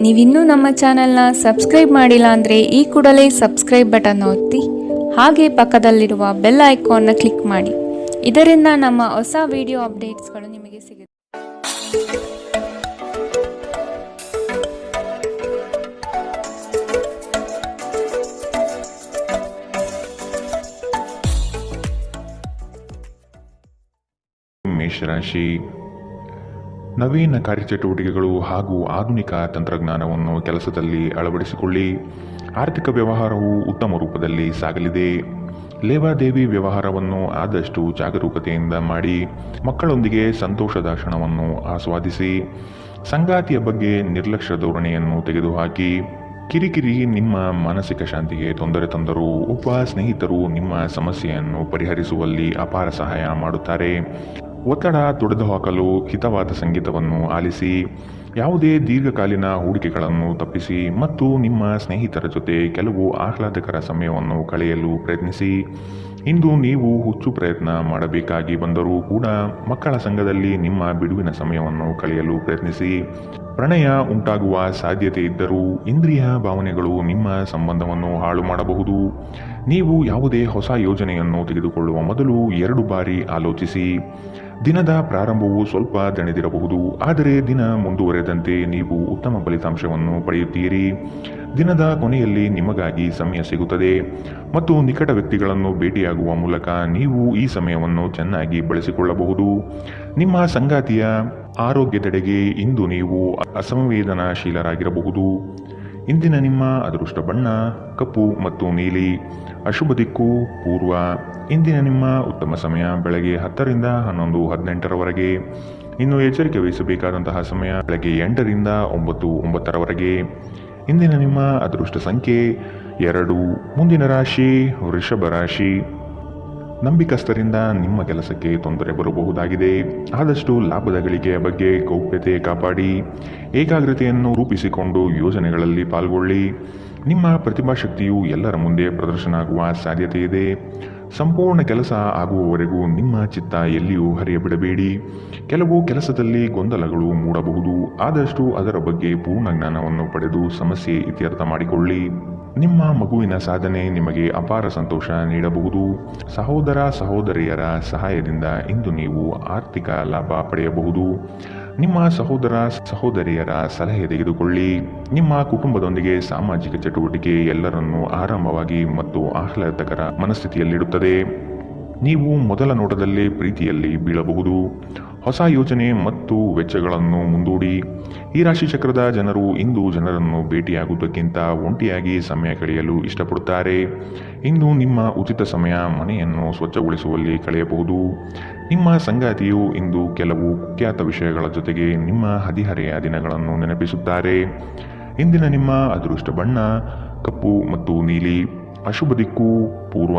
ನೀವಿನ್ನೂ ನಮ್ಮ ಚಾನೆಲ್ನ ಸಬ್ಸ್ಕ್ರೈಬ್ ಮಾಡಿಲ್ಲ ಅಂದರೆ ಈ ಕೂಡಲೇ ಸಬ್ಸ್ಕ್ರೈಬ್ ಬಟನ್ ಒತ್ತಿ ಹಾಗೆ ಪಕ್ಕದಲ್ಲಿರುವ ಬೆಲ್ ಐಕಾನ್ನ ಕ್ಲಿಕ್ ಮಾಡಿ. ಇದರಿಂದ ನಮ್ಮ ಹೊಸ ವಿಡಿಯೋ ಅಪ್ಡೇಟ್ಸ್ಗಳು ನಿಮಗೆ ಸಿಗುತ್ತೆ. ಮೇಷರಾಶಿ, ನವೀನ ಕಾರ್ಯಚಟುವಟಿಕೆಗಳು ಹಾಗೂ ಆಧುನಿಕ ತಂತ್ರಜ್ಞಾನವನ್ನು ಕೆಲಸದಲ್ಲಿ ಅಳವಡಿಸಿಕೊಳ್ಳಿ. ಆರ್ಥಿಕ ವ್ಯವಹಾರವು ಉತ್ತಮ ರೂಪದಲ್ಲಿ ಸಾಗಲಿದೆ. ಲೇವಾದೇವಿ ವ್ಯವಹಾರವನ್ನು ಆದಷ್ಟು ಜಾಗರೂಕತೆಯಿಂದ ಮಾಡಿ. ಮಕ್ಕಳೊಂದಿಗೆ ಸಂತೋಷದ ಕ್ಷಣವನ್ನು ಆಸ್ವಾದಿಸಿ. ಸಂಗಾತಿಯ ಬಗ್ಗೆ ನಿರ್ಲಕ್ಷ್ಯ ಧೋರಣೆಯನ್ನು ತೆಗೆದುಹಾಕಿ. ಕಿರಿಕಿರಿ ನಿಮ್ಮ ಮಾನಸಿಕ ಶಾಂತಿಗೆ ತೊಂದರೆ ತಂದರೂ ಒಬ್ಬ ಸ್ನೇಹಿತರು ನಿಮ್ಮ ಸಮಸ್ಯೆಯನ್ನು ಪರಿಹರಿಸುವಲ್ಲಿ ಅಪಾರ ಸಹಾಯ ಮಾಡುತ್ತಾರೆ. ಒತ್ತಡ ತೊಡೆದುಹಾಕಲು ಹಿತವಾದ ಸಂಗೀತವನ್ನು ಆಲಿಸಿ. ಯಾವುದೇ ದೀರ್ಘಕಾಲೀನ ಹೂಡಿಕೆಗಳನ್ನು ತಪ್ಪಿಸಿ ಮತ್ತು ನಿಮ್ಮ ಸ್ನೇಹಿತರ ಜೊತೆ ಕೆಲವು ಆಹ್ಲಾದಕರ ಸಮಯವನ್ನು ಕಳೆಯಲು ಪ್ರಯತ್ನಿಸಿ. ಇಂದು ನೀವು ಹುಚ್ಚು ಪ್ರಯತ್ನ ಮಾಡಬೇಕಾಗಿ ಬಂದರೂ ಕೂಡ ಮಕ್ಕಳ ಸಂಘದಲ್ಲಿ ನಿಮ್ಮ ಬಿಡುವಿನ ಸಮಯವನ್ನು ಕಳೆಯಲು ಪ್ರಯತ್ನಿಸಿ. ಪ್ರಣಯ ಉಂಟಾಗುವ ಸಾಧ್ಯತೆ ಇದ್ದರೂ ಇಂದ್ರಿಯ ಭಾವನೆಗಳು ನಿಮ್ಮ ಸಂಬಂಧವನ್ನು ಹಾಳು ಮಾಡಬಹುದು. ನೀವು ಯಾವುದೇ ಹೊಸ ಯೋಜನೆಯನ್ನು ತೆಗೆದುಕೊಳ್ಳುವ ಮೊದಲು 2 ಬಾರಿ ಆಲೋಚಿಸಿ. ದಿನದ ಪ್ರಾರಂಭವು ಸ್ವಲ್ಪ ದಣಿದಿರಬಹುದು, ಆದರೆ ದಿನ ಮುಂದುವರೆದಂತೆ ನೀವು ಉತ್ತಮ ಫಲಿತಾಂಶವನ್ನು ಪಡೆಯುತ್ತೀರಿ. ದಿನದ ಕೊನೆಯಲ್ಲಿ ನಿಮಗಾಗಿ ಸಮಯ ಸಿಗುತ್ತದೆ ಮತ್ತು ನಿಕಟ ವ್ಯಕ್ತಿಗಳನ್ನು ಭೇಟಿಯಾಗುವ ಮೂಲಕ ನೀವು ಈ ಸಮಯವನ್ನು ಚೆನ್ನಾಗಿ ಬಳಸಿಕೊಳ್ಳಬಹುದು. ನಿಮ್ಮ ಸಂಗಾತಿಯ ಆರೋಗ್ಯದೆಡೆಗೆ ಇಂದು ನೀವು ಅಸಂವೇದನಾಶೀಲರಾಗಿರಬಹುದು. ಇಂದಿನ ನಿಮ್ಮ ಅದೃಷ್ಟ ಬಣ್ಣ ಕಪ್ಪು ಮತ್ತು ನೀಲಿ. ಅಶುಭ ದಿಕ್ಕು ಪೂರ್ವ. ಇಂದಿನ ನಿಮ್ಮ ಉತ್ತಮ ಸಮಯ ಬೆಳಗ್ಗೆ 10 ರಿಂದ 11, 18ರವರೆಗೆ. ಇನ್ನು ಎಚ್ಚರಿಕೆ ವಹಿಸಬೇಕಾದಂತಹ ಸಮಯ ಬೆಳಗ್ಗೆ 8 ರಿಂದ 9, 9ರವರೆಗೆ. ಇಂದಿನ ನಿಮ್ಮ ಅದೃಷ್ಟ ಸಂಖ್ಯೆ 2. ಮುಂದಿನ ರಾಶಿ ವೃಷಭ ರಾಶಿ. ನಂಬಿಕಸ್ಥರಿಂದ ನಿಮ್ಮ ಕೆಲಸಕ್ಕೆ ತೊಂದರೆ ಬರಬಹುದಾಗಿದೆ. ಆದಷ್ಟು ಲಾಭದ ಗಳಿಕೆಯ ಬಗ್ಗೆ ಗೌಪ್ಯತೆ ಕಾಪಾಡಿ. ಏಕಾಗ್ರತೆಯನ್ನು ರೂಪಿಸಿಕೊಂಡು ಯೋಜನೆಗಳಲ್ಲಿ ಪಾಲ್ಗೊಳ್ಳಿ. ನಿಮ್ಮ ಪ್ರತಿಭಾಶಕ್ತಿಯು ಎಲ್ಲರ ಮುಂದೆ ಪ್ರದರ್ಶನ ಆಗುವ ಸಾಧ್ಯತೆ ಇದೆ. ಸಂಪೂರ್ಣ ಕೆಲಸ ಆಗುವವರೆಗೂ ನಿಮ್ಮ ಚಿತ್ತ ಎಲ್ಲಿಯೂ ಹರಿಯಬಿಡಬೇಡಿ. ಕೆಲವು ಕೆಲಸದಲ್ಲಿ ಗೊಂದಲಗಳು ಮೂಡಬಹುದು. ಆದಷ್ಟು ಅದರ ಬಗ್ಗೆ ಪೂರ್ಣ ಜ್ಞಾನವನ್ನು ಪಡೆದು ಸಮಸ್ಯೆ ಇತ್ಯರ್ಥ ಮಾಡಿಕೊಳ್ಳಿ. ನಿಮ್ಮ ಮಗುವಿನ ಸಾಧನೆ ನಿಮಗೆ ಅಪಾರ ಸಂತೋಷ ನೀಡಬಹುದು. ಸಹೋದರ ಸಹೋದರಿಯರ ಸಹಾಯದಿಂದ ಇಂದು ನೀವು ಆರ್ಥಿಕ ಲಾಭ ಪಡೆಯಬಹುದು. ನಿಮ್ಮ ಸಹೋದರ ಸಹೋದರಿಯರ ಸಲಹೆ ತೆಗೆದುಕೊಳ್ಳಿ. ನಿಮ್ಮ ಕುಟುಂಬದೊಂದಿಗೆ ಸಾಮಾಜಿಕ ಚಟುವಟಿಕೆ ಎಲ್ಲರನ್ನೂ ಆರಾಮವಾಗಿ ಮತ್ತು ಆಹ್ಲಾದಕರ ಮನಸ್ಥಿತಿಯಲ್ಲಿಡುತ್ತದೆ. ನೀವು ಮೊದಲ ನೋಟದಲ್ಲೇ ಪ್ರೀತಿಯಲ್ಲಿ ಬೀಳಬಹುದು. ಹೊಸ ಯೋಜನೆ ಮತ್ತು ವೆಚ್ಚಗಳನ್ನು ಮುಂದೂಡಿ. ಈ ರಾಶಿ ಚಕ್ರದ ಜನರು ಇಂದು ಜನರನ್ನು ಭೇಟಿಯಾಗುವುದಕ್ಕಿಂತ ಒಂಟಿಯಾಗಿ ಸಮಯ ಕಳೆಯಲು ಇಷ್ಟಪಡುತ್ತಾರೆ. ಇಂದು ನಿಮ್ಮ ಉಚಿತ ಸಮಯ ಮನೆಯನ್ನು ಸ್ವಚ್ಛಗೊಳಿಸುವಲ್ಲಿ ಕಳೆಯಬಹುದು. ನಿಮ್ಮ ಸಂಗಾತಿಯು ಇಂದು ಕೆಲವು ಕುಖ್ಯಾತ ವಿಷಯಗಳ ಜೊತೆಗೆ ನಿಮ್ಮ ಹದಿಹರೆಯ ದಿನಗಳನ್ನು ನೆನಪಿಸುತ್ತಾರೆ. ಇಂದಿನ ನಿಮ್ಮ ಅದೃಷ್ಟ ಬಣ್ಣ ಕಪ್ಪು ಮತ್ತು ನೀಲಿ. ಅಶುಭ ದಿಕ್ಕು ಪೂರ್ವ.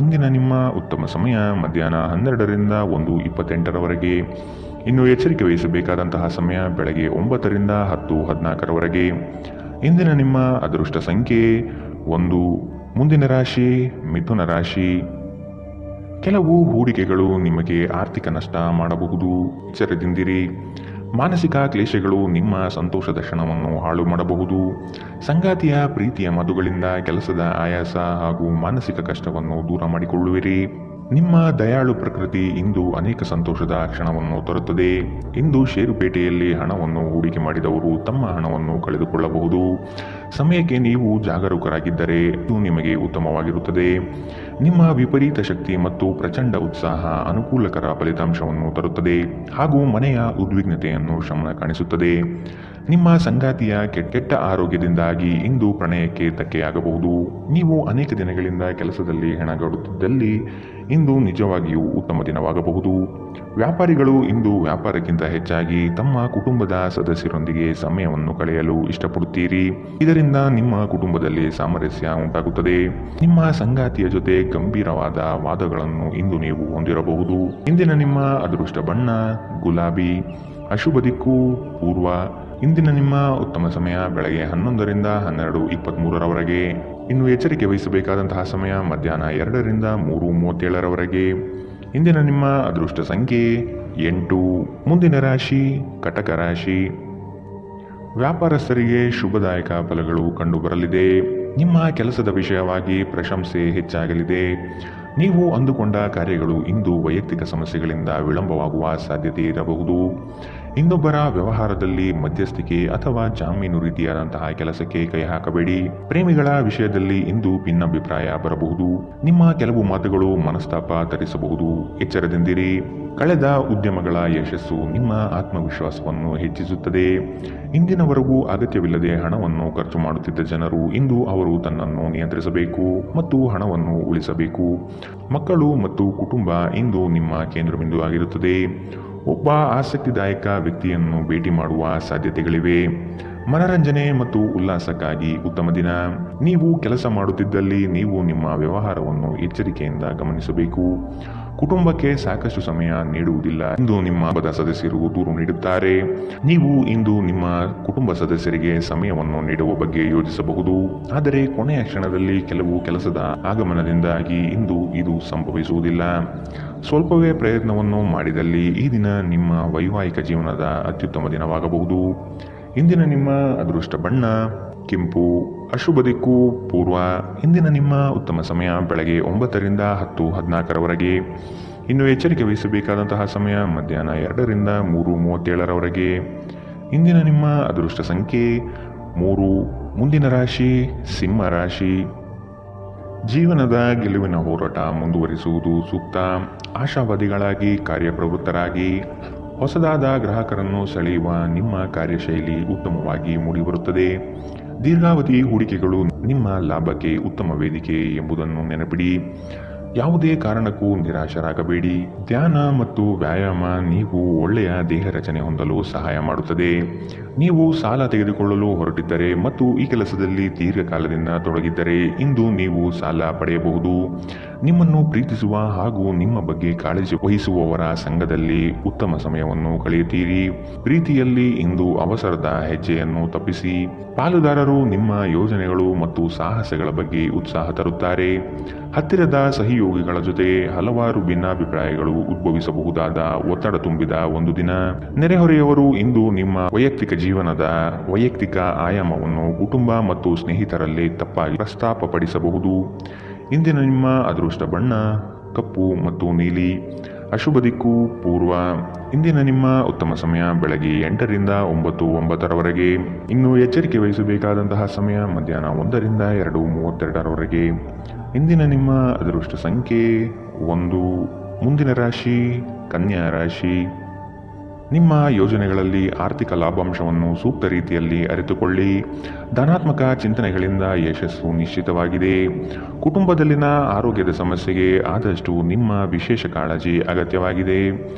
ಇಂದಿನ ನಿಮ್ಮ ಉತ್ತಮ ಸಮಯ ಮಧ್ಯಾಹ್ನ 12 ರಿಂದ 1:28ರವರೆಗೆ. ಇನ್ನು ಎಚ್ಚರಿಕೆ ವಹಿಸಬೇಕಾದಂತಹ ಸಮಯ ಬೆಳಗ್ಗೆ 9 ರಿಂದ 10, 14ರವರೆಗೆ. ಇಂದಿನ ನಿಮ್ಮ ಅದೃಷ್ಟ ಸಂಖ್ಯೆ 1. ಮುಂದಿನ ರಾಶಿ ಮಿಥುನ ರಾಶಿ. ಕೆಲವು ಹೂಡಿಕೆಗಳು ನಿಮಗೆ ಆರ್ಥಿಕ ನಷ್ಟ ಮಾಡಬಹುದು. ಎಚ್ಚರದಿಂದಿರಿ. ಮಾನಸಿಕ ಕ್ಲೇಶಗಳು ನಿಮ್ಮ ಸಂತೋಷದ ಕ್ಷಣವನ್ನು ಹಾಳು ಮಾಡಬಹುದು. ಸಂಗಾತಿಯ ಪ್ರೀತಿಯ ಮಾತುಗಳಿಂದ ಕೆಲಸದ ಆಯಾಸ ಹಾಗೂ ಮಾನಸಿಕ ಕಷ್ಟವನ್ನು ದೂರ ಮಾಡಿಕೊಳ್ಳುವಿರಿ. ನಿಮ್ಮ ದಯಾಳು ಪ್ರಕೃತಿ ಇಂದು ಅನೇಕ ಸಂತೋಷದ ಕ್ಷಣವನ್ನು ತರುತ್ತದೆ. ಇಂದು ಷೇರುಪೇಟೆಯಲ್ಲಿ ಹಣವನ್ನು ಹೂಡಿಕೆ ಮಾಡಿದವರು ತಮ್ಮ ಹಣವನ್ನು ಕಳೆದುಕೊಳ್ಳಬಹುದು. ಸಮಯಕ್ಕೆ ನೀವು ಜಾಗರೂಕರಾಗಿದ್ದರೆ ಇದು ನಿಮಗೆ ಉತ್ತಮವಾಗಿರುತ್ತದೆ. ನಿಮ್ಮ ವಿಪರೀತ ಶಕ್ತಿ ಮತ್ತು ಪ್ರಚಂಡ ಉತ್ಸಾಹ ಅನುಕೂಲಕರ ಫಲಿತಾಂಶವನ್ನು ತರುತ್ತದೆ ಹಾಗೂ ಮನೆಯ ಉದ್ವಿಗ್ನತೆಯನ್ನು ಶಮನ ಕಾಣಿಸುತ್ತದೆ. ನಿಮ್ಮ ಸಂಗಾತಿಯ ಕೆಟ್ಟ ಆರೋಗ್ಯದಿಂದಾಗಿ ಇಂದು ಪ್ರಣಯಕ್ಕೆ ಧಕ್ಕೆಯಾಗಬಹುದು. ನೀವು ಅನೇಕ ದಿನಗಳಿಂದ ಕೆಲಸದಲ್ಲಿ ಹೆಣಗಾಡುತ್ತಿದ್ದಲ್ಲಿ ಇಂದು ನಿಜವಾಗಿಯೂ ಉತ್ತಮ ದಿನವಾಗಬಹುದು. ವ್ಯಾಪಾರಿಗಳು ಇಂದು ವ್ಯಾಪಾರಕ್ಕಿಂತ ಹೆಚ್ಚಾಗಿ ತಮ್ಮ ಕುಟುಂಬದ ಸದಸ್ಯರೊಂದಿಗೆ ಸಮಯವನ್ನು ಕಳೆಯಲು ಇಷ್ಟಪಡುತ್ತೀರಿ. ಇದರಿಂದ ನಿಮ್ಮ ಕುಟುಂಬದಲ್ಲಿ ಸಾಮರಸ್ಯ ಉಂಟಾಗುತ್ತದೆ. ನಿಮ್ಮ ಸಂಗಾತಿಯ ಜೊತೆ ಗಂಭೀರವಾದ ವಾದಗಳನ್ನು ಇಂದು ನೀವು ಹೊಂದಿರಬಹುದು. ಇಂದಿನ ನಿಮ್ಮ ಅದೃಷ್ಟ ಬಣ್ಣ ಗುಲಾಬಿ. ಅಶುಭ ದಿಕ್ಕು ಪೂರ್ವ. ಇಂದಿನ ನಿಮ್ಮ ಉತ್ತಮ ಸಮಯ ಬೆಳಗ್ಗೆ 11 ರಿಂದ 12:23ರವರೆಗೆ. ಇನ್ನು ಎಚ್ಚರಿಕೆ ವಹಿಸಬೇಕಾದಂತಹ ಸಮಯ ಮಧ್ಯಾಹ್ನ 2 ರಿಂದ 3:37ರವರೆಗೆ. ಇಂದಿನ ನಿಮ್ಮ ಅದೃಷ್ಟ ಸಂಖ್ಯೆ 8. ಮುಂದಿನ ರಾಶಿ ಕಟಕ ರಾಶಿ. ವ್ಯಾಪಾರಸ್ಥರಿಗೆ ಶುಭದಾಯಕ ಫಲಗಳು ಕಂಡುಬರಲಿದೆ. ನಿಮ್ಮ ಕೆಲಸದ ವಿಷಯವಾಗಿ ಪ್ರಶಂಸೆ ಹೆಚ್ಚಾಗಲಿದೆ. ನೀವು ಅಂದುಕೊಂಡ ಕಾರ್ಯಗಳು ಇಂದು ವೈಯಕ್ತಿಕ ಸಮಸ್ಯೆಗಳಿಂದ ವಿಳಂಬವಾಗುವ ಸಾಧ್ಯತೆ ಇರಬಹುದು. ಇನ್ನೊಬ್ಬರ ವ್ಯವಹಾರದಲ್ಲಿ ಮಧ್ಯಸ್ಥಿಕೆ ಅಥವಾ ಜಾಮೀನು ರೀತಿಯಾದಂತಹ ಕೆಲಸಕ್ಕೆ ಕೈ ಹಾಕಬೇಡಿ. ಪ್ರೇಮಿಗಳ ವಿಷಯದಲ್ಲಿ ಇಂದು ಭಿನ್ನಾಭಿಪ್ರಾಯ ಬರಬಹುದು. ನಿಮ್ಮ ಕೆಲವು ಮಾತುಗಳು ಮನಸ್ತಾಪ ತರಿಸಬಹುದು. ಎಚ್ಚರದಿಂದಿರಿ. ಕಳೆದ ಉದ್ಯಮಗಳ ಯಶಸ್ಸು ನಿಮ್ಮ ಆತ್ಮವಿಶ್ವಾಸವನ್ನು ಹೆಚ್ಚಿಸುತ್ತದೆ. ಇಂದಿನವರೆಗೂ ಅಗತ್ಯವಿಲ್ಲದೆ ಹಣವನ್ನು ಖರ್ಚು ಮಾಡುತ್ತಿದ್ದ ಜನರು ಇಂದು ಅವರು ತನ್ನನ್ನು ನಿಯಂತ್ರಿಸಬೇಕು ಮತ್ತು ಹಣವನ್ನು ಉಳಿಸಬೇಕು. ಮಕ್ಕಳು ಮತ್ತು ಕುಟುಂಬ ಇಂದು ನಿಮ್ಮ ಕೇಂದ್ರಬಿಂದು ಆಗಿರುತ್ತದೆ. ಒಬ್ಬ ಆಸಕ್ತಿದಾಯಕ ವ್ಯಕ್ತಿಯನ್ನು ಭೇಟಿ ಮಾಡುವ ಸಾಧ್ಯತೆಗಳಿವೆ. ಮನರಂಜನೆ ಮತ್ತು ಉಲ್ಲಾಸಕ್ಕಾಗಿ ಉತ್ತಮ ದಿನ. ನೀವು ಕೆಲಸ ಮಾಡುತ್ತಿದ್ದಲ್ಲಿ ನೀವು ನಿಮ್ಮ ವ್ಯವಹಾರವನ್ನು ಎಚ್ಚರಿಕೆಯಿಂದ ಗಮನಿಸಬೇಕು. ಕುಟುಂಬಕ್ಕೆ ಸಾಕಷ್ಟು ಸಮಯ ನೀಡುವುದಿಲ್ಲ ಎಂದು ನಿಮ್ಮ ಕುಟುಂಬದ ಸದಸ್ಯರು ದೂರು ನೀಡುತ್ತಾರೆ. ನೀವು ಇಂದು ನಿಮ್ಮ ಕುಟುಂಬ ಸದಸ್ಯರಿಗೆ ಸಮಯವನ್ನು ನೀಡುವ ಬಗ್ಗೆ ಯೋಚಿಸಬಹುದು. ಆದರೆ ಕೊನೆಯ ಕ್ಷಣದಲ್ಲಿ ಕೆಲವು ಕೆಲಸದ ಆಗಮನದಿಂದಾಗಿ ಇಂದು ಇದು ಸಂಭವಿಸುವುದಿಲ್ಲ. ಸ್ವಲ್ಪವೇ ಪ್ರಯತ್ನವನ್ನು ಮಾಡಿದಲ್ಲಿ ಈ ದಿನ ನಿಮ್ಮ ವೈವಾಹಿಕ ಜೀವನದ ಅತ್ಯುತ್ತಮ ದಿನವಾಗಬಹುದು. ಇಂದಿನ ನಿಮ್ಮ ಅದೃಷ್ಟ ಬಣ್ಣ ಕೆಂಪು. ಅಶುಭ ದಿಕ್ಕು ಪೂರ್ವ. ಇಂದಿನ ನಿಮ್ಮ ಉತ್ತಮ ಸಮಯ ಬೆಳಗ್ಗೆ 9 ರಿಂದ 10:14 ಇನ್ನು ಎಚ್ಚರಿಕೆ ವಹಿಸಬೇಕಾದಂತಹ ಸಮಯ ಮಧ್ಯಾಹ್ನ 2 ರಿಂದ 3:37 ಇಂದಿನ ನಿಮ್ಮ ಅದೃಷ್ಟ ಸಂಖ್ಯೆ 3. ಮುಂದಿನ ರಾಶಿ ಸಿಂಹ ರಾಶಿ. ಜೀವನದ ಗೆಲುವಿನ ಹೋರಾಟ ಮುಂದುವರಿಸುವುದು ಸೂಕ್ತ. ಆಶಾವಾದಿಗಳಾಗಿ ಕಾರ್ಯಪ್ರವೃತ್ತರಾಗಿ ಹೊಸದಾದ ಗ್ರಾಹಕರನ್ನು ಸೆಳೆಯುವ ನಿಮ್ಮ ಕಾರ್ಯಶೈಲಿ ಉತ್ತಮವಾಗಿ ಮೂಡಿಬರುತ್ತದೆ. ದೀರ್ಘಾವಧಿ ಹೂಡಿಕೆಗಳು ನಿಮ್ಮ ಲಾಭಕ್ಕೆ ಉತ್ತಮ ವೇದಿಕೆ ಎಂಬುದನ್ನು ನೆನಪಿಡಿ. ಯಾವುದೇ ಕಾರಣಕ್ಕೂ ನಿರಾಶರಾಗಬೇಡಿ. ಧ್ಯಾನ ಮತ್ತು ವ್ಯಾಯಾಮ ನೀವು ಒಳ್ಳೆಯ ದೇಹ ರಚನೆ ಹೊಂದಲು ಸಹಾಯ ಮಾಡುತ್ತದೆ. ನೀವು ಸಾಲ ತೆಗೆದುಕೊಳ್ಳಲು ಹೊರಟಿದ್ದರೆ ಮತ್ತು ಈ ಕೆಲಸದಲ್ಲಿ ದೀರ್ಘಕಾಲದಿಂದ ತೊಡಗಿದ್ದರೆ ಇಂದು ನೀವು ಸಾಲ ಪಡೆಯಬಹುದು. ನಿಮ್ಮನ್ನು ಪ್ರೀತಿಸುವ ಹಾಗೂ ನಿಮ್ಮ ಬಗ್ಗೆ ಕಾಳಜಿ ವಹಿಸುವವರ ಸಂಘದಲ್ಲಿ ಉತ್ತಮ ಸಮಯವನ್ನು ಕಳೆಯುತ್ತೀರಿ. ಪ್ರೀತಿಯಲ್ಲಿ ಇಂದು ಅವಸರದ ಹೆಜ್ಜೆಯನ್ನು ತಪ್ಪಿಸಿ. ಪಾಲುದಾರರು ನಿಮ್ಮ ಯೋಜನೆಗಳು ಮತ್ತು ಸಾಹಸಗಳ ಬಗ್ಗೆ ಉತ್ಸಾಹ ತರುತ್ತಾರೆ. ಹತ್ತಿರದ ಸಹಯೋಗಿಗಳ ಜೊತೆ ಹಲವಾರು ಭಿನ್ನಾಭಿಪ್ರಾಯಗಳು ಉದ್ಭವಿಸಬಹುದಾದ ಒತ್ತಡ ತುಂಬಿದ ಒಂದು ದಿನ. ನೆರೆಹೊರೆಯವರು ಇಂದು ನಿಮ್ಮ ವೈಯಕ್ತಿಕ ಜೀವನದ ವೈಯಕ್ತಿಕ ಆಯಾಮವನ್ನು ಕುಟುಂಬ ಮತ್ತು ಸ್ನೇಹಿತರಲ್ಲಿ ತಪ್ಪಾಗಿ ಪ್ರಸ್ತಾಪಪಡಿಸಬಹುದು. ಇಂದಿನ ನಿಮ್ಮ ಅದೃಷ್ಟ ಬಣ್ಣ ಕಪ್ಪು ಮತ್ತು ನೀಲಿ. ಅಶುಭ ದಿಕ್ಕು ಪೂರ್ವ. ಇಂದಿನ ನಿಮ್ಮ ಉತ್ತಮ ಸಮಯ ಬೆಳಗ್ಗೆ 8 ರಿಂದ 9:09 ಇನ್ನು ಎಚ್ಚರಿಕೆ ವಹಿಸಬೇಕಾದಂತಹ ಸಮಯ ಮಧ್ಯಾಹ್ನ 1 ರಿಂದ 2:32 ಇಂದಿನ ನಿಮ್ಮ ಅದೃಷ್ಟ ಸಂಖ್ಯೆ 1. ಮುಂದಿನ ರಾಶಿ ಕನ್ಯಾ ರಾಶಿ. ನಿಮ್ಮ ಯೋಜನೆಗಳಲ್ಲಿ ಆರ್ಥಿಕ ಲಾಭಾಂಶವನ್ನು ಸೂಕ್ತ ರೀತಿಯಲ್ಲಿ ಅರಿತುಕೊಳ್ಳಿ. ಧನಾತ್ಮಕ ಚಿಂತನೆಗಳಿಂದ ಯಶಸ್ಸು ನಿಶ್ಚಿತವಾಗಿದೆ. ಕುಟುಂಬದಲ್ಲಿನ ಆರೋಗ್ಯದ ಸಮಸ್ಯೆಗೆ ಆದಷ್ಟು ನಿಮ್ಮ ವಿಶೇಷ ಕಾಳಜಿ ಅಗತ್ಯವಾಗಿದೆ.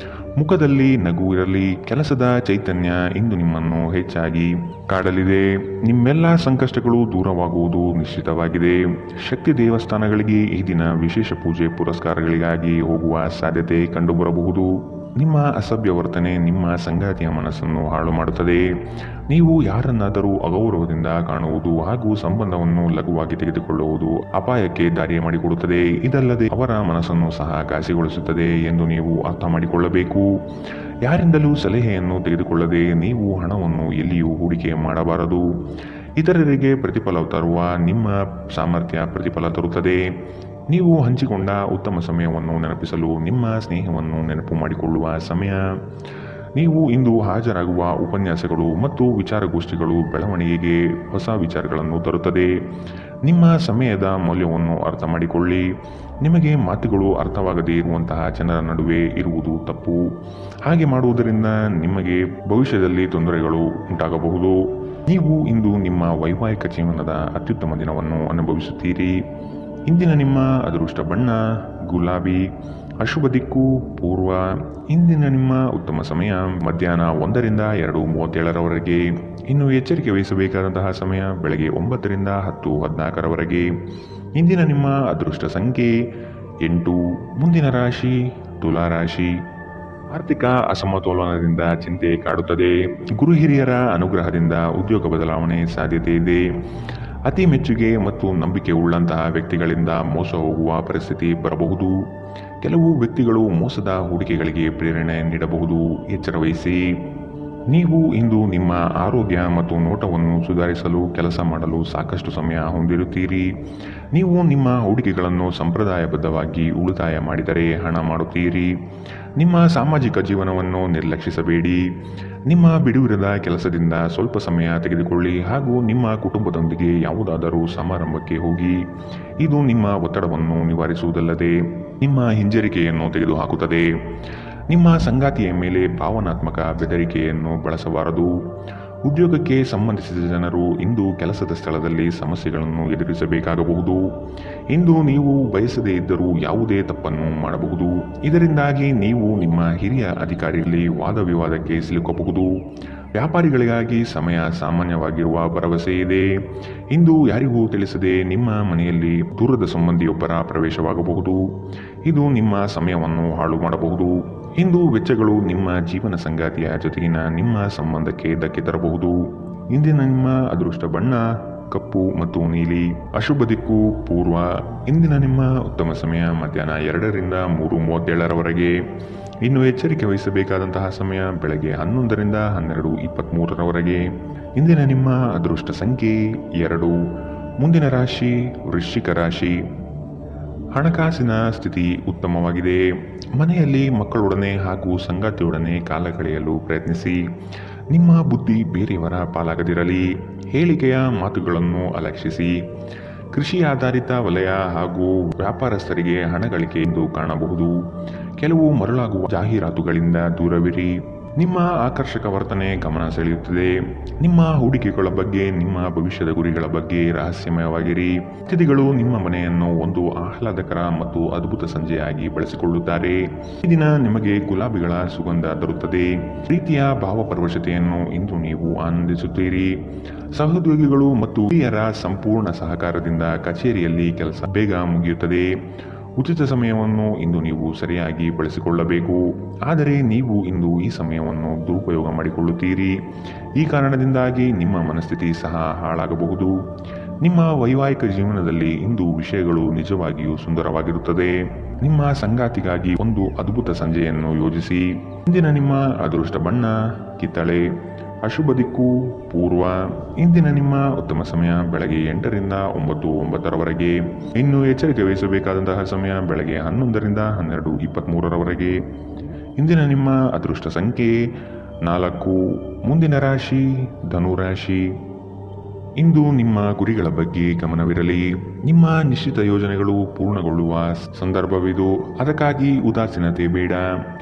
ಮುಖದಲ್ಲಿ ನಗು ಇರಲಿ. ಕೆಲಸದ ಚೈತನ್ಯ ಇಂದು ನಿಮ್ಮನ್ನು ಹೆಚ್ಚಾಗಿ ಕಾಡಲಿದೆ. ನಿಮ್ಮೆಲ್ಲ ಸಂಕಷ್ಟಗಳು ದೂರವಾಗುವುದು ನಿಶ್ಚಿತವಾಗಿದೆ. ಶಕ್ತಿ ದೇವಸ್ಥಾನಗಳಿಗೆ ಈ ದಿನ ವಿಶೇಷ ಪೂಜೆ ಪುರಸ್ಕಾರಗಳಿಗಾಗಿ ಹೋಗುವ ಸಾಧ್ಯತೆ ಕಂಡುಬರಬಹುದು. ನಿಮ್ಮ ಅಸಭ್ಯ ವರ್ತನೆ ನಿಮ್ಮ ಸಂಗಾತಿಯ ಮನಸ್ಸನ್ನು ಹಾಳು ಮಾಡುತ್ತದೆ. ನೀವು ಯಾರನ್ನಾದರೂ ಅಗೌರವದಿಂದ ಕಾಣುವುದು ಹಾಗೂ ಸಂಬಂಧವನ್ನು ಲಘುವಾಗಿ ತೆಗೆದುಕೊಳ್ಳುವುದು ಅಪಾಯಕ್ಕೆ ದಾರಿ ಮಾಡಿಕೊಡುತ್ತದೆ. ಇದಲ್ಲದೆ ಅವರ ಮನಸ್ಸನ್ನು ಸಹ ಘಾಸಿಗೊಳಿಸುತ್ತದೆ ಎಂದು ನೀವು ಅರ್ಥ ಮಾಡಿಕೊಳ್ಳಬೇಕು. ಯಾರಿಂದಲೂ ಸಲಹೆಯನ್ನು ತೆಗೆದುಕೊಳ್ಳದೆ ನೀವು ಹಣವನ್ನು ಎಲ್ಲಿಯೂ ಹೂಡಿಕೆ ಮಾಡಬಾರದು. ಇತರರಿಗೆ ಪ್ರತಿಫಲ ತರುವ ನಿಮ್ಮ ಸಾಮರ್ಥ್ಯ ಪ್ರತಿಫಲ ತರುತ್ತದೆ. ನೀವು ಹಂಚಿಕೊಂಡ ಉತ್ತಮ ಸಮಯವನ್ನು ನೆನಪಿಸಲು ನಿಮ್ಮ ಸ್ನೇಹವನ್ನು ನೆನಪು ಮಾಡಿಕೊಳ್ಳುವ ಸಮಯ. ನೀವು ಇಂದು ಹಾಜರಾಗುವ ಉಪನ್ಯಾಸಗಳು ಮತ್ತು ವಿಚಾರಗೋಷ್ಠಿಗಳು ಬೆಳವಣಿಗೆಗೆ ಹೊಸ ವಿಚಾರಗಳನ್ನು ತರುತ್ತದೆ. ನಿಮ್ಮ ಸಮಯದ ಮೌಲ್ಯವನ್ನು ಅರ್ಥ ಮಾಡಿಕೊಳ್ಳಿ. ನಿಮಗೆ ಮಾತುಗಳು ಅರ್ಥವಾಗದೇ ಇರುವಂತಹ ಜನರ ನಡುವೆ ಇರುವುದು ತಪ್ಪು. ಹಾಗೆ ಮಾಡುವುದರಿಂದ ನಿಮಗೆ ಭವಿಷ್ಯದಲ್ಲಿ ತೊಂದರೆಗಳು ಉಂಟಾಗಬಹುದು. ನೀವು ಇಂದು ನಿಮ್ಮ ವೈವಾಹಿಕ ಜೀವನದ ಅತ್ಯುತ್ತಮ ದಿನವನ್ನು ಅನುಭವಿಸುತ್ತೀರಿ. ಇಂದಿನ ನಿಮ್ಮ ಅದೃಷ್ಟ ಬಣ್ಣ ಗುಲಾಬಿ. ಅಶುಭ ದಿಕ್ಕು ಪೂರ್ವ. ಇಂದಿನ ನಿಮ್ಮ ಉತ್ತಮ ಸಮಯ ಮಧ್ಯಾಹ್ನ 1 ರಿಂದ 2:37 ಇನ್ನು ಎಚ್ಚರಿಕೆ ವಹಿಸಬೇಕಾದಂತಹ ಸಮಯ ಬೆಳಗ್ಗೆ 9 ರಿಂದ 10:14 ಇಂದಿನ ನಿಮ್ಮ ಅದೃಷ್ಟ ಸಂಖ್ಯೆ 8. ಮುಂದಿನ ರಾಶಿ ತುಲಾ ರಾಶಿ. ಆರ್ಥಿಕ ಅಸಮತೋಲನದಿಂದ ಚಿಂತೆ ಕಾಡುತ್ತದೆ. ಗುರು ಹಿರಿಯರ ಅನುಗ್ರಹದಿಂದ ಉದ್ಯೋಗ ಬದಲಾವಣೆ ಸಾಧ್ಯತೆ ಇದೆ. ಅತಿ ಮೆಚ್ಚುಗೆ ಮತ್ತು ನಂಬಿಕೆ ಉಳ್ಳಂತಹ ವ್ಯಕ್ತಿಗಳಿಂದ ಮೋಸ ಹೋಗುವ ಪರಿಸ್ಥಿತಿ ಬರಬಹುದು. ಕೆಲವು ವ್ಯಕ್ತಿಗಳು ಮೋಸದ ಹೂಡಿಕೆಗಳಿಗೆ ಪ್ರೇರಣೆ ನೀಡಬಹುದು. ಎಚ್ಚರ ವಹಿಸಿ. ನೀವು ಇಂದು ನಿಮ್ಮ ಆರೋಗ್ಯ ಮತ್ತು ನೋಟವನ್ನು ಸುಧಾರಿಸಲು ಕೆಲಸ ಮಾಡಲು ಸಾಕಷ್ಟು ಸಮಯ ಹೊಂದಿರುತ್ತೀರಿ. ನೀವು ನಿಮ್ಮ ಹೂಡಿಕೆಗಳನ್ನು ಸಂಪ್ರದಾಯಬದ್ಧವಾಗಿ ಉಳಿತಾಯ ಮಾಡಿದರೆ ಹಣ ಮಾಡುತ್ತೀರಿ. ನಿಮ್ಮ ಸಾಮಾಜಿಕ ಜೀವನವನ್ನು ನಿರ್ಲಕ್ಷಿಸಬೇಡಿ. ನಿಮ್ಮ ಬಿಡುವಿರದ ಕೆಲಸದಿಂದ ಸ್ವಲ್ಪ ಸಮಯ ತೆಗೆದುಕೊಳ್ಳಿ ಹಾಗೂ ನಿಮ್ಮ ಕುಟುಂಬದೊಂದಿಗೆ ಯಾವುದಾದರೂ ಸಮಾರಂಭಕ್ಕೆ ಹೋಗಿ. ಇದು ನಿಮ್ಮ ಒತ್ತಡವನ್ನು ನಿವಾರಿಸುವುದಲ್ಲದೆ ನಿಮ್ಮ ಹಿಂಜರಿಕೆಯನ್ನು ತೆಗೆದುಹಾಕುತ್ತದೆ. ನಿಮ್ಮ ಸಂಗಾತಿಯ ಮೇಲೆ ಭಾವನಾತ್ಮಕ ಬೆದರಿಕೆಯನ್ನು ಬಳಸಬಾರದು. ಉದ್ಯೋಗಕ್ಕೆ ಸಂಬಂಧಿಸಿದ ಜನರು ಇಂದು ಕೆಲಸದ ಸ್ಥಳದಲ್ಲಿ ಸಮಸ್ಯೆಗಳನ್ನು ಎದುರಿಸಬೇಕಾಗಬಹುದು. ಇಂದು ನೀವು ಬಯಸದೇ ಇದ್ದರೂ ಯಾವುದೇ ತಪ್ಪನ್ನು ಮಾಡಬಹುದು. ಇದರಿಂದಾಗಿ ನೀವು ನಿಮ್ಮ ಹಿರಿಯ ಅಧಿಕಾರಿಯಲ್ಲಿ ವಾದವಿವಾದಕ್ಕೆ ಸಿಲುಕಬಹುದು. ವ್ಯಾಪಾರಿಗಳಿಗಾಗಿ ಸಮಯ ಸಾಮಾನ್ಯವಾಗಿರುವ ಭರವಸೆ ಇದೆ. ಇಂದು ಯಾರಿಗೂ ತಿಳಿಸದೆ ನಿಮ್ಮ ಮನೆಯಲ್ಲಿ ದೂರದ ಸಂಬಂಧಿಯೊಬ್ಬರ ಪ್ರವೇಶವಾಗಬಹುದು. ಇದು ನಿಮ್ಮ ಸಮಯವನ್ನು ಹಾಳು ಮಾಡಬಹುದು. ಇಂದು ವೆಚ್ಚಗಳು ನಿಮ್ಮ ಜೀವನ ಸಂಗಾತಿಯ ಜೊತೆಗಿನ ನಿಮ್ಮ ಸಂಬಂಧಕ್ಕೆ ಧಕ್ಕೆ ತರಬಹುದು. ಇಂದಿನ ನಿಮ್ಮ ಅದೃಷ್ಟ ಬಣ್ಣ ಕಪ್ಪು ಮತ್ತು ನೀಲಿ. ಅಶುಭ ದಿಕ್ಕು ಪೂರ್ವ. ಇಂದಿನ ನಿಮ್ಮ ಉತ್ತಮ ಸಮಯ ಮಧ್ಯಾಹ್ನ 2 ರಿಂದ 3:37 ಇನ್ನು ಎಚ್ಚರಿಕೆ ವಹಿಸಬೇಕಾದಂತಹ ಸಮಯ ಬೆಳಗ್ಗೆ 11 ರಿಂದ 12:23 ಇಂದಿನ ನಿಮ್ಮ ಅದೃಷ್ಟ ಸಂಖ್ಯೆ 2. ಮುಂದಿನ ರಾಶಿ ವೃಶ್ಚಿಕ ರಾಶಿ. ಹಣಕಾಸಿನ ಸ್ಥಿತಿ ಉತ್ತಮವಾಗಿದೆ. ಮನೆಯಲ್ಲಿ ಮಕ್ಕಳೊಡನೆ ಹಾಗೂ ಸಂಗಾತಿಯೊಡನೆ ಕಾಲ ಕಳೆಯಲು ಪ್ರಯತ್ನಿಸಿ. ನಿಮ್ಮ ಬುದ್ಧಿ ಬೇರೆಯವರ ಪಾಲಾಗದಿರಲಿ. ಹೇಳಿಕೆಯ ಮಾತುಗಳನ್ನು ಅಲಕ್ಷಿಸಿ. ಕೃಷಿ ಆಧಾರಿತ ವಲಯ ಹಾಗೂ ವ್ಯಾಪಾರಸ್ಥರಿಗೆ ಹಣ ಗಳಿಕೆ ಎಂದು ಕಾಣಬಹುದು. ಕೆಲವು ಮರಳಾಗುವ ಜಾಹೀರಾತುಗಳಿಂದ ದೂರವಿರಿ. ನಿಮ್ಮ ಆಕರ್ಷಕ ವರ್ತನೆ ಗಮನ ಸೆಳೆಯುತ್ತದೆ. ನಿಮ್ಮ ಹೂಡಿಕೆಗಳ ಬಗ್ಗೆ, ನಿಮ್ಮ ಭವಿಷ್ಯದ ಗುರಿಗಳ ಬಗ್ಗೆ ರಹಸ್ಯಮಯವಾಗಿರಿ. ಅತಿಥಿಗಳು ನಿಮ್ಮ ಮನೆಯನ್ನು ಒಂದು ಆಹ್ಲಾದಕರ ಮತ್ತು ಅದ್ಭುತ ಸಂಜೆಯಾಗಿ ಬಳಸಿಕೊಳ್ಳುತ್ತಾರೆ. ಈ ದಿನ ನಿಮಗೆ ಗುಲಾಬಿಗಳ ಸುಗಂಧ ತರುತ್ತದೆ. ಪ್ರೀತಿಯ ಭಾವಪರವಶತೆಯನ್ನು ಇಂದು ನೀವು ಆನಂದಿಸುತ್ತೀರಿ. ಸಹೋದ್ಯೋಗಿಗಳು ಮತ್ತು ಹಿರಿಯರ ಸಂಪೂರ್ಣ ಸಹಕಾರದಿಂದ ಕಚೇರಿಯಲ್ಲಿ ಕೆಲಸ ಬೇಗ ಮುಗಿಯುತ್ತದೆ. ಉಚಿತ ಸಮಯವನ್ನು ಇಂದು ನೀವು ಸರಿಯಾಗಿ ಬಳಸಿಕೊಳ್ಳಬೇಕು. ಆದರೆ ನೀವು ಇಂದು ಈ ಸಮಯವನ್ನು ದುರುಪಯೋಗ ಮಾಡಿಕೊಳ್ಳುತ್ತೀರಿ. ಈ ಕಾರಣದಿಂದಾಗಿ ನಿಮ್ಮ ಮನಸ್ಥಿತಿ ಸಹ ಹಾಳಾಗಬಹುದು. ನಿಮ್ಮ ವೈವಾಹಿಕ ಜೀವನದಲ್ಲಿ ಇಂದು ವಿಷಯಗಳು ನಿಜವಾಗಿಯೂ ಸುಂದರವಾಗಿರುತ್ತದೆ. ನಿಮ್ಮ ಸಂಗಾತಿಗಾಗಿ ಒಂದು ಅದ್ಭುತ ಸಂಜೆಯನ್ನು ಯೋಜಿಸಿ. ಇಂದಿನ ನಿಮ್ಮ ಅದೃಷ್ಟ ಬಣ್ಣ ಕಿತ್ತಳೆ. ಅಶುಭ ದಿಕ್ಕು ಪೂರ್ವ. ಇಂದಿನ ನಿಮ್ಮ ಉತ್ತಮ ಸಮಯ ಬೆಳಗ್ಗೆ 8 ರಿಂದ 9:09 ಇನ್ನು ಎಚ್ಚರಿಕೆ ವಹಿಸಬೇಕಾದಂತಹ ಸಮಯ ಬೆಳಗ್ಗೆ 11 ರಿಂದ 12:23 ಇಂದಿನ ನಿಮ್ಮ ಅದೃಷ್ಟ ಸಂಖ್ಯೆ 4. ಮುಂದಿನ ರಾಶಿ ಧನುರಾಶಿ. ಇಂದು ನಿಮ್ಮ ಗುರಿಗಳ ಬಗ್ಗೆ ಗಮನವಿರಲಿ. ನಿಮ್ಮ ನಿಶ್ಚಿತ ಯೋಜನೆಗಳು ಪೂರ್ಣಗೊಳ್ಳುವ ಸಂದರ್ಭವಿದು. ಅದಕ್ಕಾಗಿ ಉದಾಸೀನತೆ ಬೇಡ.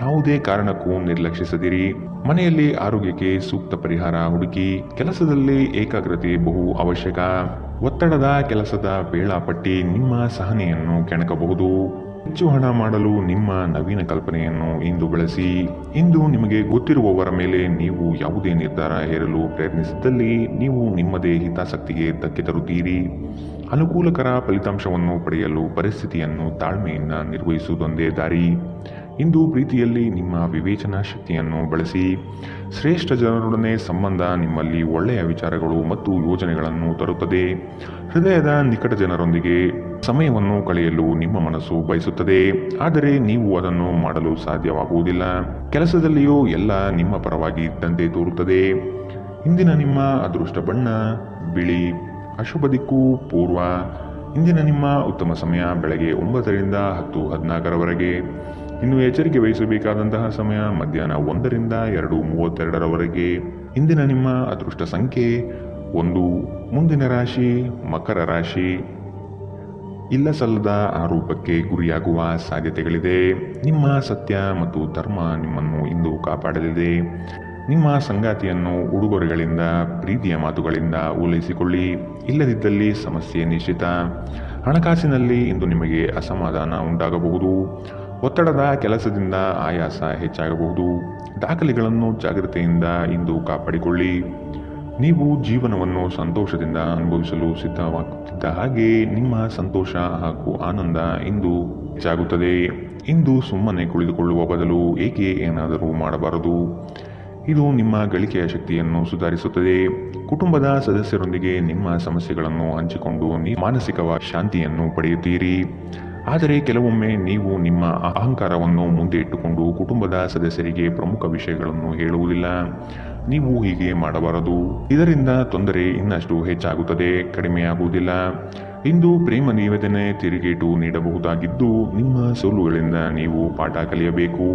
ಯಾವುದೇ ಕಾರಣಕ್ಕೂ ನಿರ್ಲಕ್ಷಿಸದಿರಿ. ಮನೆಯಲ್ಲಿ ಆರೋಗ್ಯಕ್ಕೆ ಸೂಕ್ತ ಪರಿಹಾರ ಹುಡುಕಿ. ಕೆಲಸದಲ್ಲಿ ಏಕಾಗ್ರತೆ ಬಹು ಅವಶ್ಯಕ. ಒತ್ತಡದ ಕೆಲಸದ ವೇಳಾಪಟ್ಟಿ ನಿಮ್ಮ ಸಹನೆಯನ್ನು ಕೆಣಕಬಹುದು. ಹೆಚ್ಚು ಹಣ ಮಾಡಲು ನಿಮ್ಮ ನವೀನ ಕಲ್ಪನೆಯನ್ನು ಇಂದು ಬಳಸಿ. ಇಂದು ನಿಮಗೆ ಗೊತ್ತಿರುವವರ ಮೇಲೆ ನೀವು ಯಾವುದೇ ನಿರ್ಧಾರ ಹೇರಲು ಪ್ರಯತ್ನಿಸಿದ್ದಲ್ಲಿ ನೀವು ನಿಮ್ಮದೇ ಹಿತಾಸಕ್ತಿಗೆ ಧಕ್ಕೆ ತರುತ್ತೀರಿ. ಅನುಕೂಲಕರ ಫಲಿತಾಂಶವನ್ನು ಪಡೆಯಲು ಪರಿಸ್ಥಿತಿಯನ್ನು ತಾಳ್ಮೆಯಿಂದ ನಿರ್ವಹಿಸುವುದೊಂದೇ ದಾರಿ. ಇಂದು ಪ್ರೀತಿಯಲ್ಲಿ ನಿಮ್ಮ ವಿವೇಚನಾ ಶಕ್ತಿಯನ್ನು ಬಳಸಿ. ಶ್ರೇಷ್ಠ ಜನರೊಡನೆ ಸಂಬಂಧ ನಿಮ್ಮಲ್ಲಿ ಒಳ್ಳೆಯ ವಿಚಾರಗಳು ಮತ್ತು ಯೋಜನೆಗಳನ್ನು ತರುತ್ತದೆ. ಹೃದಯದ ನಿಕಟ ಜನರೊಂದಿಗೆ ಸಮಯವನ್ನು ಕಳೆಯಲು ನಿಮ್ಮ ಮನಸ್ಸು ಬಯಸುತ್ತದೆ. ಆದರೆ ನೀವು ಅದನ್ನು ಮಾಡಲು ಸಾಧ್ಯವಾಗುವುದಿಲ್ಲ. ಕೆಲಸದಲ್ಲಿಯೂ ಎಲ್ಲ ನಿಮ್ಮ ಪರವಾಗಿ ಇದ್ದಂತೆ ತೋರುತ್ತದೆ. ಇಂದಿನ ನಿಮ್ಮ ಅದೃಷ್ಟ ಬಣ್ಣ ಬಿಳಿ. ಅಶುಭ ದಿಕ್ಕು ಪೂರ್ವ. ಇಂದಿನ ನಿಮ್ಮ ಉತ್ತಮ ಸಮಯ ಬೆಳಗ್ಗೆ 9 ರಿಂದ 10:14 ಇನ್ನು ಎಚ್ಚರಿಕೆ ವಹಿಸಬೇಕಾದಂತಹ ಸಮಯ ಮಧ್ಯಾಹ್ನ 1 ರಿಂದ 2:32 ಇಂದಿನ ನಿಮ್ಮ ಅದೃಷ್ಟ ಸಂಖ್ಯೆ 1. ಮುಂದಿನ ರಾಶಿ ಮಕರ ರಾಶಿ. ಇಲ್ಲ ಸಲ್ಲದ ಆರೋಪಕ್ಕೆ ಗುರಿಯಾಗುವ ಸಾಧ್ಯತೆಗಳಿದೆ. ನಿಮ್ಮ ಸತ್ಯ ಮತ್ತು ಧರ್ಮ ನಿಮ್ಮನ್ನು ಇಂದು ಕಾಪಾಡಲಿದೆ. ನಿಮ್ಮ ಸಂಗಾತಿಯನ್ನು ಉಡುಗೊರೆಗಳಿಂದ, ಪ್ರೀತಿಯ ಮಾತುಗಳಿಂದ ಓಲೈಸಿಕೊಳ್ಳಿ. ಇಲ್ಲದಿದ್ದಲ್ಲಿ ಸಮಸ್ಯೆ ನಿಶ್ಚಿತ. ಹಣಕಾಸಿನಲ್ಲಿ ಇಂದು ನಿಮಗೆ ಅಸಮಾಧಾನ ಉಂಟಾಗಬಹುದು. ಒತ್ತಡದ ಕೆಲಸದಿಂದ ಆಯಾಸ ಹೆಚ್ಚಾಗಬಹುದು. ದಾಖಲೆಗಳನ್ನು ಜಾಗ್ರತೆಯಿಂದ ಇಂದು ಕಾಪಾಡಿಕೊಳ್ಳಿ. ನೀವು ಜೀವನವನ್ನು ಸಂತೋಷದಿಂದ ಅನುಭವಿಸಲು ಸಿದ್ಧವಾಗುತ್ತಿದ್ದ ಹಾಗೆ ನಿಮ್ಮ ಸಂತೋಷ ಹಾಗೂ ಆನಂದ ಇಂದು ಹೆಚ್ಚಾಗುತ್ತದೆ. ಇಂದು ಸುಮ್ಮನೆ ಕುಳಿತುಕೊಳ್ಳುವ ಬದಲು ಏಕೆ ಏನಾದರೂ ಮಾಡಬಾರದು. ಇದು ನಿಮ್ಮ ಗಳಿಕೆಯ ಶಕ್ತಿಯನ್ನು ಸುಧಾರಿಸುತ್ತದೆ. ಕುಟುಂಬದ ಸದಸ್ಯರೊಂದಿಗೆ ನಿಮ್ಮ ಸಮಸ್ಯೆಗಳನ್ನು ಹಂಚಿಕೊಂಡು ಮಾನಸಿಕ ಶಾಂತಿಯನ್ನು ಪಡೆಯುತ್ತೀರಿ. ಆದರೆ ಕೆಲವೊಮ್ಮೆ ನೀವು ನಿಮ್ಮ ಅಹಂಕಾರವನ್ನು ಮುಂದೆ ಇಟ್ಟುಕೊಂಡು ಕುಟುಂಬದ ಸದಸ್ಯರಿಗೆ ಪ್ರಮುಖ ವಿಷಯಗಳನ್ನು ಹೇಳುವುದಿಲ್ಲ. ನೀವು ಹೀಗೆ ಮಾಡಬಾರದು. ಇದರಿಂದ ತೊಂದರೆ ಇನ್ನಷ್ಟು ಹೆಚ್ಚಾಗುತ್ತದೆ, ಕಡಿಮೆಯಾಗುವುದಿಲ್ಲ. ಇಂದು ಪ್ರೇಮ ನಿವೇದನೆ ತಿರುಗೇಟು ನೀಡಬಹುದಾಗಿದ್ದು ನಿಮ್ಮ ಸೋಲುಗಳಿಂದ ನೀವು ಪಾಠ ಕಲಿಯಬೇಕು.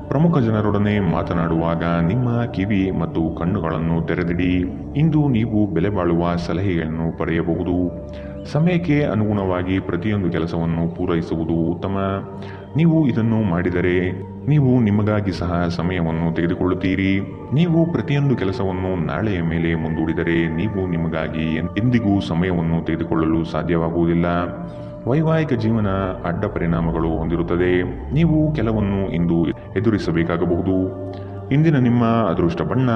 ಪ್ರಮುಖ ಜನರೊಡನೆ ಮಾತನಾಡುವಾಗ ನಿಮ್ಮ ಕಿವಿ ಮತ್ತು ಕಣ್ಣುಗಳನ್ನು ತೆರೆದಿಡಿ. ಇಂದು ನೀವು ಬೆಲೆ ಬಾಳುವ ಸಲಹೆಯನ್ನು ಪಡೆಯಬಹುದು. ಸಮಯಕ್ಕೆ ಅನುಗುಣವಾಗಿ ಪ್ರತಿಯೊಂದು ಕೆಲಸವನ್ನು ಪೂರೈಸುವುದು ಉತ್ತಮ. ನೀವು ಇದನ್ನು ಮಾಡಿದರೆ ನೀವು ನಿಮಗಾಗಿ ಸಹ ಸಮಯವನ್ನು ತೆಗೆದುಕೊಳ್ಳುತ್ತೀರಿ. ನೀವು ಪ್ರತಿಯೊಂದು ಕೆಲಸವನ್ನು ನಾಳೆಯ ಮೇಲೆ ಮುಂದೂಡಿದರೆ ನೀವು ನಿಮಗಾಗಿ ಎಂದಿಗೂ ಸಮಯವನ್ನು ತೆಗೆದುಕೊಳ್ಳಲು ಸಾಧ್ಯವಾಗುವುದಿಲ್ಲ. ವೈವಾಹಿಕ ಜೀವನ ಅಡ್ಡ ಪರಿಣಾಮಗಳು ಹೊಂದಿರುತ್ತದೆ. ನೀವು ಕೆಲವನ್ನು ಇಂದು ಎದುರಿಸಬೇಕಾಗಬಹುದು. ಇಂದಿನ ನಿಮ್ಮ ಅದೃಷ್ಟ ಬಣ್ಣ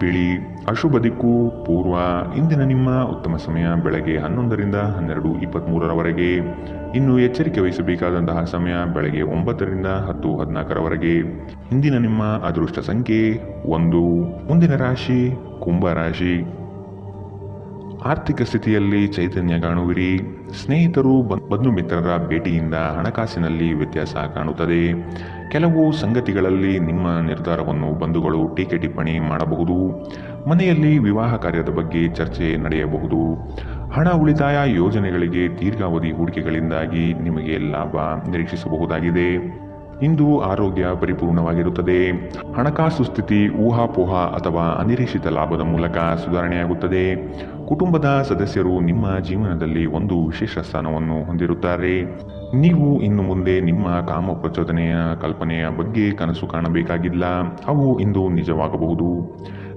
ಬಿಳಿ. ಅಶುಭ ದಿಕ್ಕು ಪೂರ್ವ. ಇಂದಿನ ನಿಮ್ಮ ಉತ್ತಮ ಸಮಯ ಬೆಳಗ್ಗೆ 11ರಿಂದ 12:23ರವರೆಗೆ. ಇನ್ನು ಎಚ್ಚರಿಕೆ ವಹಿಸಬೇಕಾದಂತಹ ಸಮಯ ಬೆಳಗ್ಗೆ 9ರಿಂದ 10:14ರವರೆಗೆ. ಇಂದಿನ ನಿಮ್ಮ ಅದೃಷ್ಟ ಸಂಖ್ಯೆ 1. ಮುಂದಿನ ರಾಶಿ ಕುಂಭ ರಾಶಿ. ಆರ್ಥಿಕ ಸ್ಥಿತಿಯಲ್ಲಿ ಚೈತನ್ಯ ಕಾಣುವಿರಿ. ಸ್ನೇಹಿತರು ಬಂಧು ಮಿತ್ರರ ಭೇಟಿಯಿಂದ ಹಣಕಾಸಿನಲ್ಲಿ ವ್ಯತ್ಯಾಸ ಕಾಣುತ್ತದೆ. ಕೆಲವು ಸಂಗತಿಗಳಲ್ಲಿ ನಿಮ್ಮ ನಿರ್ಧಾರವನ್ನು ಬಂಧುಗಳು ಟೀಕೆ ಟಿಪ್ಪಣಿ ಮಾಡಬಹುದು. ಮನೆಯಲ್ಲಿ ವಿವಾಹ ಕಾರ್ಯದ ಬಗ್ಗೆ ಚರ್ಚೆ ನಡೆಯಬಹುದು. ಹಣ ಉಳಿತಾಯ ಯೋಜನೆಗಳಿಗೆ ದೀರ್ಘಾವಧಿ ಹೂಡಿಕೆಗಳಿಂದಾಗಿ ನಿಮಗೆ ಲಾಭ ನಿರೀಕ್ಷಿಸಬಹುದಾಗಿದೆ. ಇಂದು ಆರೋಗ್ಯ ಪರಿಪೂರ್ಣವಾಗಿರುತ್ತದೆ. ಹಣಕಾಸು ಸ್ಥಿತಿ ಊಹಾಪೋಹ ಅಥವಾ ಅನಿರೀಕ್ಷಿತ ಲಾಭದ ಮೂಲಕ ಸುಧಾರಣೆಯಾಗುತ್ತದೆ. ಕುಟುಂಬದ ಸದಸ್ಯರು ನಿಮ್ಮ ಜೀವನದಲ್ಲಿ ಒಂದು ವಿಶೇಷ ಸ್ಥಾನವನ್ನು ಹೊಂದಿರುತ್ತಾರೆ. ನೀವು ಇನ್ನು ಮುಂದೆ ನಿಮ್ಮ ಕಾಮ ಪ್ರಚೋದನೆಯ ಕಲ್ಪನೆಯ ಬಗ್ಗೆ ಕನಸು ಕಾಣಬೇಕಾಗಿಲ್ಲ. ಅವು ಇಂದು ನಿಜವಾಗಬಹುದು.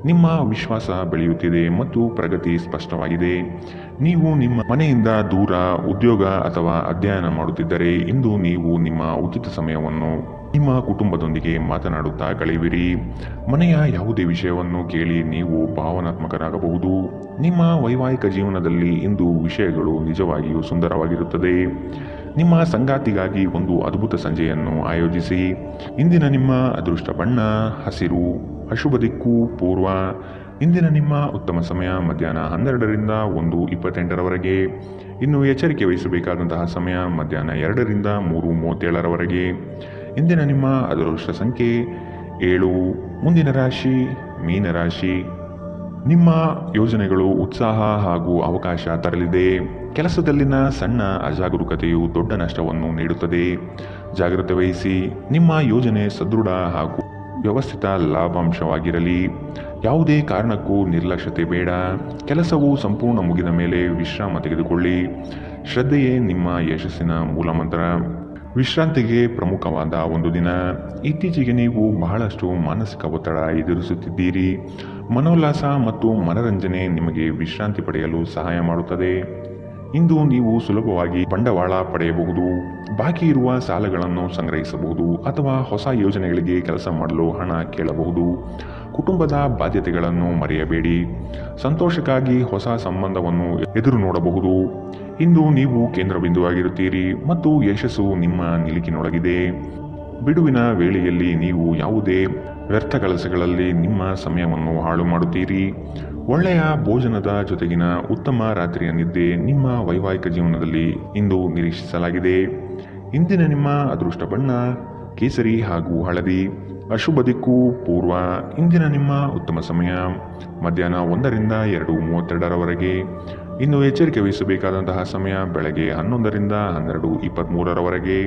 ನಿಮ್ಮ ವಿಶ್ವಾಸ ಬೆಳೆಯುತ್ತಿದೆ ಮತ್ತು ಪ್ರಗತಿ ಸ್ಪಷ್ಟವಾಗಿದೆ. ನೀವು ನಿಮ್ಮ ಮನೆಯಿಂದ ದೂರ ಉದ್ಯೋಗ ಅಥವಾ ಅಧ್ಯಯನ ಮಾಡುತ್ತಿದ್ದರೆ ಇಂದು ನೀವು ನಿಮ್ಮ ಉಚಿತ ಸಮಯವನ್ನು ನಿಮ್ಮ ಕುಟುಂಬದೊಂದಿಗೆ ಮಾತನಾಡುತ್ತಾ ಕಳೆಯುವಿರಿ. ಮನೆಯ ಯಾವುದೇ ವಿಷಯವನ್ನು ಕೇಳಿ ನೀವು ಭಾವನಾತ್ಮಕರಾಗಬಹುದು. ನಿಮ್ಮ ವೈವಾಹಿಕ ಜೀವನದಲ್ಲಿ ಇಂದು ವಿಷಯಗಳು ನಿಜವಾಗಿಯೂ ಸುಂದರವಾಗಿರುತ್ತದೆ. ನಿಮ್ಮ ಸಂಗಾತಿಗಾಗಿ ಒಂದು ಅದ್ಭುತ ಸಂಜೆಯನ್ನು ಆಯೋಜಿಸಿ. ಇಂದಿನ ನಿಮ್ಮ ಅದೃಷ್ಟ ಬಣ್ಣ ಹಸಿರು. ಅಶುಭ ದಿಕ್ಕು ಪೂರ್ವ. ಇಂದಿನ ನಿಮ್ಮ ಉತ್ತಮ ಸಮಯ ಮಧ್ಯಾಹ್ನ 12ರಿಂದ 1:28ರವರೆಗೆ. ಇನ್ನು ಎಚ್ಚರಿಕೆ ವಹಿಸಬೇಕಾದಂತಹ ಸಮಯ ಮಧ್ಯಾಹ್ನ 2ರಿಂದ 3:37ರವರೆಗೆ. ಇಂದಿನ ನಿಮ್ಮ ಅದೃಷ್ಟ ಸಂಖ್ಯೆ 7. ಮುಂದಿನ ರಾಶಿ ಮೀನರಾಶಿ. ನಿಮ್ಮ ಯೋಜನೆಗಳು ಉತ್ಸಾಹ ಹಾಗೂ ಅವಕಾಶ ತರಲಿದೆ. ಕೆಲಸದಲ್ಲಿನ ಸಣ್ಣ ಅಜಾಗರೂಕತೆಯು ದೊಡ್ಡ ನಷ್ಟವನ್ನು ನೀಡುತ್ತದೆ. ಜಾಗ್ರತೆ ವಹಿಸಿ. ನಿಮ್ಮ ಯೋಜನೆ ಸದೃಢ ಹಾಗೂ ವ್ಯವಸ್ಥಿತ ಲಾಭಾಂಶವಾಗಿರಲಿ. ಯಾವುದೇ ಕಾರಣಕ್ಕೂ ನಿರ್ಲಕ್ಷ್ಯತೆ ಬೇಡ. ಕೆಲಸವು ಸಂಪೂರ್ಣ ಮುಗಿದ ಮೇಲೆ ವಿಶ್ರಾಮ ತೆಗೆದುಕೊಳ್ಳಿ. ಶ್ರದ್ಧೆಯೇ ನಿಮ್ಮ ಯಶಸ್ಸಿನ ಮೂಲಮಂತ್ರ. ವಿಶ್ರಾಂತಿಗೆ ಪ್ರಮುಖವಾದ ಒಂದು ದಿನ. ಇತ್ತೀಚೆಗೆ ನೀವು ಬಹಳಷ್ಟು ಮಾನಸಿಕ ಒತ್ತಡ ಎದುರಿಸುತ್ತಿದ್ದೀರಿ. ಮನೋಲ್ಲಾಸ ಮತ್ತು ಮನರಂಜನೆ ನಿಮಗೆ ವಿಶ್ರಾಂತಿ ಪಡೆಯಲು ಸಹಾಯ ಮಾಡುತ್ತದೆ. ಇಂದು ನೀವು ಸುಲಭವಾಗಿ ಬಂಡವಾಳ ಪಡೆಯಬಹುದು. ಬಾಕಿ ಇರುವ ಸಾಲಗಳನ್ನು ಸಂಗ್ರಹಿಸಬಹುದು ಅಥವಾ ಹೊಸ ಯೋಜನೆಗಳಿಗೆ ಕೆಲಸ ಮಾಡಲು ಹಣ ಕೇಳಬಹುದು. ಕುಟುಂಬದ ಬಾಧ್ಯತೆಗಳನ್ನು ಮರೆಯಬೇಡಿ. ಸಂತೋಷಕ್ಕಾಗಿ ಹೊಸ ಸಂಬಂಧವನ್ನು ಎದುರು ನೋಡಬಹುದು. ಇಂದು ನೀವು ಕೇಂದ್ರ ಬಿಂದುವಾಗಿರುತ್ತೀರಿ ಮತ್ತು ಯಶಸ್ಸು ನಿಮ್ಮ ನಿಲುಕಿನೊಳಗಿದೆ. ಬಿಡುವಿನ ವೇಳೆಯಲ್ಲಿ ನೀವು ಯಾವುದೇ ವ್ಯರ್ಥ ಕೆಲಸಗಳಲ್ಲಿ ನಿಮ್ಮ ಸಮಯವನ್ನು ಹಾಳು ಮಾಡುತ್ತೀರಿ. ಒಳ್ಳೆಯ ಭೋಜನದ ಜೊತೆಗಿನ ಉತ್ತಮ ರಾತ್ರಿಯ ನಿದ್ದೆ ನಿಮ್ಮ ವೈವಾಹಿಕ ಜೀವನದಲ್ಲಿ ಇಂದು ನಿರೀಕ್ಷಿಸಲಾಗಿದೆ. ಇಂದಿನ ನಿಮ್ಮ ಅದೃಷ್ಟ ಬಣ್ಣ ಕೇಸರಿ ಹಾಗೂ ಹಳದಿ. ಅಶುಭ ದಿಕ್ಕು ಪೂರ್ವ. ಇಂದಿನ ನಿಮ್ಮ ಉತ್ತಮ ಸಮಯ ಮಧ್ಯಾಹ್ನ 1ರಿಂದ 2:32ರವರೆಗೆ. ಇನ್ನು ಎಚ್ಚರಿಕೆ ವಹಿಸಬೇಕಾದಂತಹ ಸಮಯ ಬೆಳಗ್ಗೆ 11ರಿಂದ 12:23ರವರೆಗೆ.